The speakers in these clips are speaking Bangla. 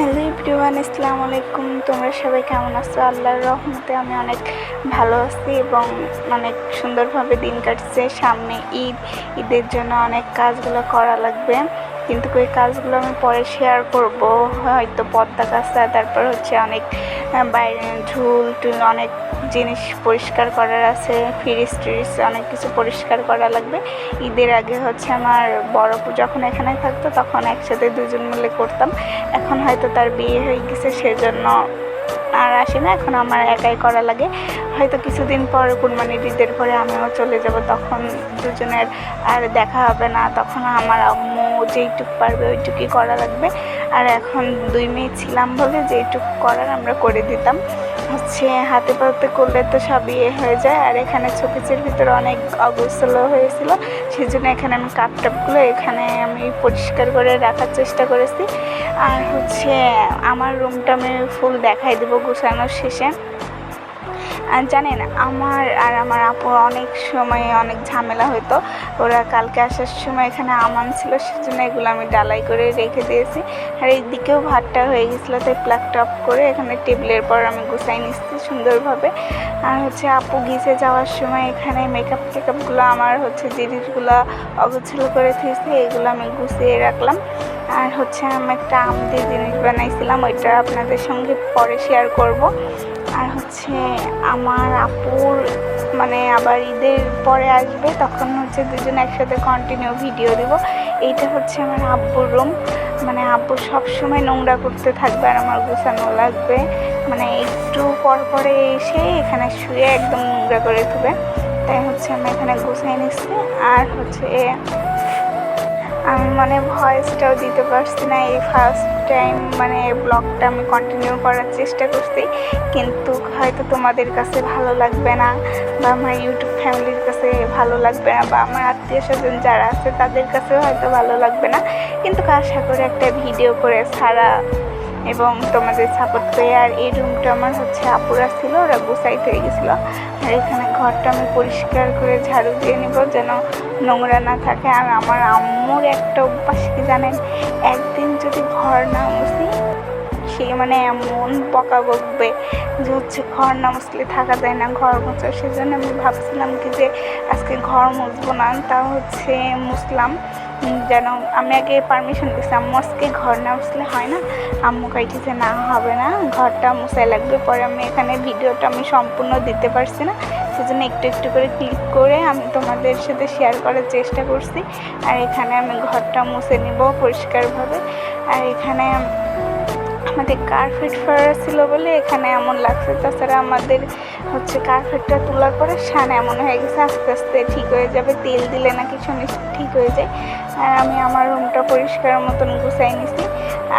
হ্যালো এভরিওয়ান, আসসালামু আলাইকুম। তোমরা সবাই কেমন আছো? আল্লাহর রহমতে আমি অনেক ভালো আছি এবং অনেক সুন্দরভাবে দিন কাটছে। সামনে ঈদের জন্য অনেক কাজগুলো করা লাগবে, কিন্তু ওই কাজগুলো আমি পরে শেয়ার করব। হয়তো পর্দা কাচা, তারপর হচ্ছে অনেক বাইরে ঝুল টুল অনেক জিনিস পরিষ্কার করার আছে, ফ্রিজ ট্রিজ অনেক কিছু পরিষ্কার করা লাগবে। ঈদের আগে হচ্ছে আমার বড় আপু যখন এখানে থাকতো তখন একসাথে দুজন মিলে করতাম। এখন হয়তো তার বিয়ে হয়ে গেছে, সেজন্য আর আসি না, এখন আমার একাই করা লাগে। হয়তো কিছুদিন পর কুরবানির ঈদের পরে আমিও চলে যাব, তখন দুজনের আর দেখা হবে না। তখন আমার আম্মু যেইটুক পারবে ওইটুকুই করা লাগবে। আর এখন দুই মেয়ে ছিলাম বলে যেইটুক করার আমরা করে দিতাম। হচ্ছে হাতে পাতে করলে তো সব হয়ে যায়। আর এখানে শোকেসের ভিতরে অনেক অগোছালো হয়েছিল, সেই জন্য এখানে আমি কাপ টাপগুলো এখানে আমি পরিষ্কার করে রাখার চেষ্টা করেছি। আর হচ্ছে আমার রুমটা আমি ফুল দেখাই দেবো গোছানোর শেষে। আর জানেন, আমার আর আমার আপুর অনেক সময় অনেক ঝামেলা হতো। ওরা কালকে আসার সময় এখানে আমান ছিল, সেজন্য এগুলো আমি ডালাই করে রেখে দিয়েছি। আর এই দিকেও ভাতটা হয়ে গেছিলো, তাই প্লাগ টপ করে এখানে টেবিলের পর আমি গুছাই নিচ্ছি সুন্দরভাবে। আর হচ্ছে আপু গিয়েছে যাওয়ার সময় এখানে মেকআপ টেকআপগুলো আমার হচ্ছে জিনিসগুলো অগোছালো করে দিয়েছি, এগুলো আমি গুছিয়ে রাখলাম। আর হচ্ছে আমি একটা আম দিয়ে জিনিস বানাইছিলাম, ওইটা আপনাদের সঙ্গে পরে শেয়ার করব। আর হচ্ছে আমার আপুর আবার ঈদের পরে আসবে, তখন হচ্ছে দুজন একসাথে কন্টিনিউ ভিডিও দেব। এইটা হচ্ছে আমার আব্বুর রুম। আব্বু সবসময় নোংরা করতে থাকবে আর আমার গোছানো লাগবে। একটু পরে এসে এখানে শুয়ে একদম নোংরা করে দেবে, তাই হচ্ছে আমি এখানে গুছাই নিচ্ছি। আর হচ্ছে আমি ভয়েসটাও দিতে পারছি না, এই ফার্স্ট টাইম ব্লগটা আমি কন্টিনিউ করার চেষ্টা করছি, কিন্তু হয়তো তোমাদের কাছে ভালো লাগবে না, বা আমার ইউটিউব ফ্যামিলির কাছে ভালো লাগবে না, বা আমার আত্মীয় স্বজন যারা আছে তাদের কাছেও হয়তো ভালো লাগবে না। কিন্তু আশা করে একটা ভিডিও করে ছাড়া এবং তোমাদের সাপোর্ট পেয়ে। আর এই রুমটা আমার হচ্ছে আপুরা ছিল, ওরা গুছাইতে হয়ে গেছিলো। আর এখানে ঘরটা আমি পরিষ্কার করে ঝাড়ু দিয়ে নিব যেন নোংরা না থাকে। আর আমার আম্মুর একটা অভ্যাস কি জানেন, একদিন যদি ঘর না মুছি সে এমন বকা বকবে যে হচ্ছে ঘর না মুছলে থাকা যায় না, ঘর মুছা। সেজন্য আমি ভাবছিলাম কি যে আজকে ঘর মুছবো না, তা হচ্ছে মুছলাম। যেন আমি আগে পারমিশন দিচ্ছি, আম্মু আজকে ঘর না মুছলে হয় না। আম্মু কাইছে না, হবে না, ঘরটা মুছাই লাগবে। পরে আমি এখানে ভিডিওটা আমি সম্পূর্ণ দিতে পারছি না, সেজন্য একটু একটু করে ক্লিক করে আমি তোমাদের সাথে শেয়ার করার চেষ্টা করছি। আর এখানে আমি ঘরটা মুছে নিব পরিষ্কারভাবে। আর এখানে আমাদের কার্পেট ফাড়া ছিল বলে এখানে এমন লাগছে, তাছাড়া আমাদের হচ্ছে কার্পেটটা তোলার পরে সান এমন হয়ে গেছে, আস্তে আস্তে ঠিক হয়ে যাবে, তেল দিলে নাকি শুনে ঠিক হয়ে যায়। আর আমি আমার রুমটা পরিষ্কার মতন গুছাই নিছি।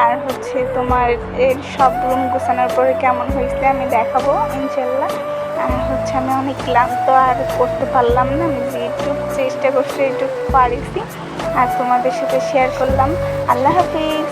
আর হচ্ছে তোমার এর সব রুম গুছানোর পরে কেমন হয়েছে আমি দেখাবো ইনশাল্লাহ। আর হচ্ছে আমি অনেক ক্লান্ত, আর করতে পারলাম না, আমি যেটুকু চেষ্টা করছি এইটুকু পারিছি আর তোমাদের সাথে শেয়ার করলাম। আল্লাহ হাফিজ।